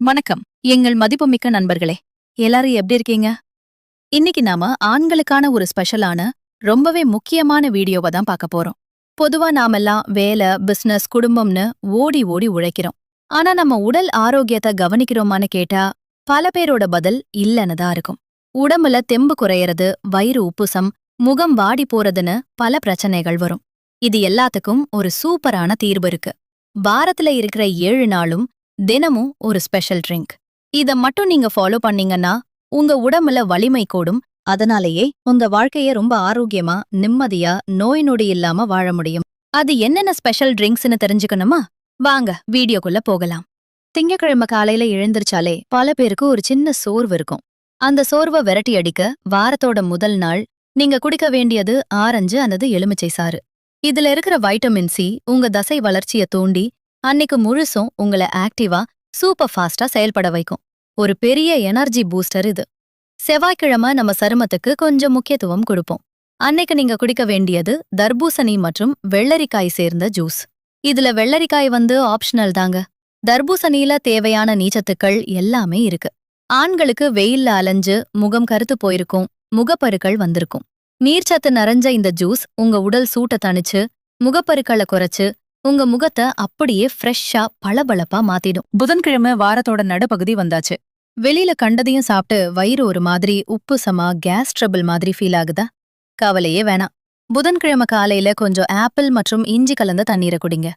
வணக்கம் எங்கள் மதிப்புமிக்க நண்பர்களே, எல்லாரும் எப்படி இருக்கீங்க? இன்னைக்கு நாம ஆண்களுக்கான ஒரு ஸ்பெஷலான ரொம்பவே முக்கியமான வீடியோவை தான் பார்க்க போறோம். பொதுவா நாமெல்லாம் வேலை, பிசினஸ், குடும்பம்னு ஓடி ஓடி உழைக்கிறோம். ஆனா நம்ம உடல் ஆரோக்கியத்தை கவனிக்கிறோமான்னு கேட்டா பல பேரோட பதில் இல்லன்னு தான் இருக்கும். உடம்புல தெம்பு குறையறது, வயிறு உப்புசம், முகம் வாடி போறதுன்னு பல பிரச்சனைகள் வரும். இது எல்லாத்துக்கும் ஒரு சூப்பரான தீர்வு இருக்கு. வாரத்துல இருக்கிற 7 நாளும் தினமும் ஒரு ஸ்பெஷல் ட்ரிங்க். இத மட்டும் நீங்க ஃபாலோ பண்ணீங்கன்னா உங்க உடம்புல வலிமை கூடும். அதனாலேயே உங்க வாழ்க்கைய ரொம்ப ஆரோக்கியமா, நிம்மதியா, நோய் நொடி இல்லாம வாழ முடியும். அது என்னென்ன ஸ்பெஷல் ட்ரிங்க்ஸ்னு தெரிஞ்சுக்கணுமா? வாங்க வீடியோக்குள்ள போகலாம். திங்கக்கிழமை காலையில எழுந்திருச்சாலே பல பேருக்கு ஒரு சின்ன சோர்வு இருக்கும். அந்த சோர்வை விரட்டி அடிக்க வாரத்தோட முதல் நாள் நீங்க குடிக்க வேண்டியது ஆரஞ்சு அல்லது எலுமிச்சை சாறு. இதுல இருக்கிற வைட்டமின் சி உங்க தசை வளர்ச்சிய தூண்டி அன்னைக்கு முழுசும் உங்களை ஆக்டிவா, சூப்பர் ஃபாஸ்டா செயல்பட வைக்கும். ஒரு பெரிய எனர்ஜி பூஸ்டர் இது. செவ்வாய்க்கிழமை நம்ம சருமத்துக்கு கொஞ்சம் முக்கியத்துவம் கொடுப்போம். அன்னைக்கு நீங்க குடிக்க வேண்டியது தர்பூசணி மற்றும் வெள்ளரிக்காய் சேர்ந்த ஜூஸ். இதுல வெள்ளரிக்காய் ஆப்ஷனல் தாங்க. தர்பூசணியில தேவையான நீச்சத்துக்கள் எல்லாமே இருக்கு. ஆண்களுக்கு வெயில்ல அலைஞ்சு முகம் கருத்து போயிருக்கும், முகப்பருக்கள் வந்திருக்கும். நீர்ச்சத்து நிறைஞ்ச இந்த ஜூஸ் உங்க உடல் சூட்ட தணிச்சு, முகப்பருக்களை குறைச்சு உங்க முகத்தை அப்படியே ஃப்ரெஷ்ஷா பளபளப்பா மாத்திடும். புதன்கிழமை வாரத்தோட நடுப்பகுதி வந்தாச்சு. வெளியில கண்டதையும் சாப்பிட்டு வயிறு ஒரு மாதிரி உப்புசமா, கேஸ் ட்ரபிள் மாதிரி ஃபீல் ஆகுதா? கவலையே வேணாம். புதன்கிழமை காலையில கொஞ்சம் ஆப்பிள் மற்றும் இஞ்சி கலந்த தண்ணீரை குடிங்க.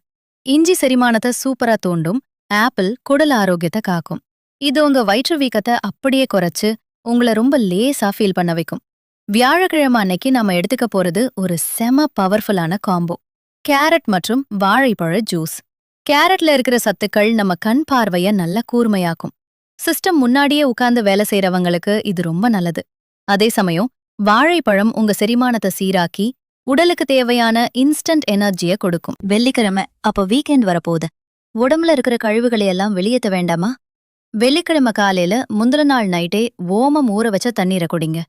இஞ்சி செரிமானத்தை சூப்பரா தூண்டும். ஆப்பிள் குடல் ஆரோக்கியத்தை காக்கும். இது உங்க வயிற்று வீக்கத்தை அப்படியே குறைச்சு உங்களை ரொம்ப லேசா ஃபீல் பண்ண வைக்கும். வியாழக்கிழமை அன்னைக்கு நாம எடுத்துக்க போறது ஒரு செம பவர்ஃபுல்லான காம்போ. கேரட் மற்றும் வாழைப்பழ ஜூஸ். கேரட்ல இருக்கிற சத்துக்கள் நம்ம கண் பார்வைய நல்லா கூர்மையாக்கும். சிஸ்டம் முன்னாடியே உட்கார்ந்து வேலை செய்யறவங்களுக்கு இது ரொம்ப நல்லது. அதே சமயம் வாழைப்பழம் உங்க செரிமானத்தை சீராக்கி உடலுக்கு தேவையான இன்ஸ்டன்ட் எனர்ஜிய கொடுக்கும். வெள்ளிக்கிழமை, அப்ப வீக்கெண்ட் வரப்போகுது. உடம்புல இருக்கிற கழிவுகளை எல்லாம் வெளியேற்ற வேண்டாமா? வெள்ளிக்கிழமை காலையில முந்தின நாள் நைட்டே ஓமம் ஊற வச்ச தண்ணீரை குடிங்க.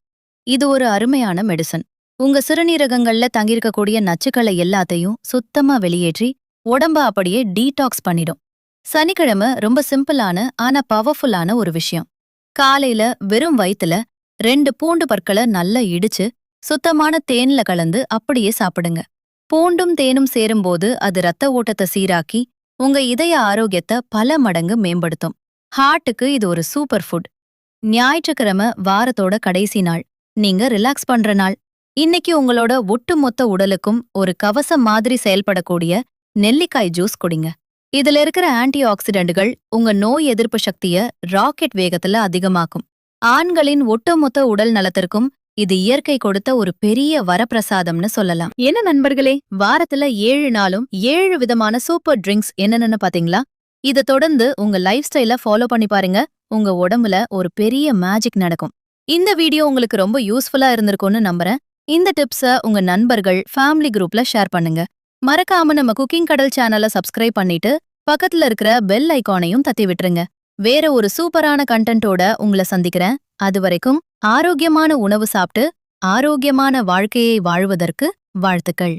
இது ஒரு அருமையான மெடிசன். உங்க சிறுநீரகங்கள்ல தங்கியிருக்கக்கூடிய நச்சுக்களை எல்லாத்தையும் சுத்தமா வெளியேற்றி உடம்ப அப்படியே டீடாக்ஸ் பண்ணிடும். சனிக்கிழமை ரொம்ப சிம்பிளான ஆனா பவர்ஃபுல்லான ஒரு விஷயம். காலையில வெறும் வயித்துல 2 பூண்டு பற்களை நல்லா இடிச்சு சுத்தமான தேன்ல கலந்து அப்படியே சாப்பிடுங்க. பூண்டும் தேனும் சேரும்போது அது ரத்த ஓட்டத்தை சீராக்கி உங்க இதய ஆரோக்கியத்தை பல மடங்கு மேம்படுத்தும். ஹார்ட்டுக்கு இது ஒரு சூப்பர் ஃபுட். ஞாயிற்றுக்கிழமை வாரத்தோட கடைசி நாள். நீங்க ரிலாக்ஸ் பண்ற நாள். இன்னைக்கு உங்களோட ஒட்டுமொத்த உடலுக்கும் ஒரு கவசம் மாதிரி செயல்படக்கூடிய நெல்லிக்காய் ஜூஸ் குடிங்க. இதுல இருக்கிற ஆன்டி ஆக்சிடென்ட்கள் உங்க நோய் எதிர்ப்பு சக்திய ராக்கெட் வேகத்துல அதிகமாக்கும். ஆண்களின் ஒட்டுமொத்த உடல் நலத்திற்கும் இது இயற்கை கொடுத்த ஒரு பெரிய வரப்பிரசாதம்னு சொல்லலாம். என்ன நண்பர்களே, வாரத்துல 7 நாளும் 7 விதமான சூப்பர் ட்ரிங்க்ஸ் என்னென்னு பாத்தீங்களா? இத தொடர்ந்து உங்க லைஃப் ஸ்டைல ஃபாலோ பண்ணி பாருங்க. உங்க உடம்புல ஒரு பெரிய மேஜிக் நடக்கும். இந்த வீடியோ உங்களுக்கு ரொம்ப யூஸ்ஃபுல்லா இருந்திருக்கும்னு நம்புறேன். இந்த டிப்ஸ உங்க நண்பர்கள், ஃபேமிலி குரூப்ல ஷேர் பண்ணுங்க. மறக்காம நம்ம குக்கிங் கடல் சேனலை சப்ஸ்கிரைப் பண்ணிட்டு பக்கத்துல இருக்கிற பெல் ஐகானையும் தட்டி விட்டுருங்க. வேற ஒரு சூப்பரான கண்டென்ட்டோட உங்களை சந்திக்கிறேன். அதுவரைக்கும் ஆரோக்கியமான உணவு சாப்பிட்டு ஆரோக்கியமான வாழ்க்கையை வாழ்வதற்கு வாழ்த்துக்கள்.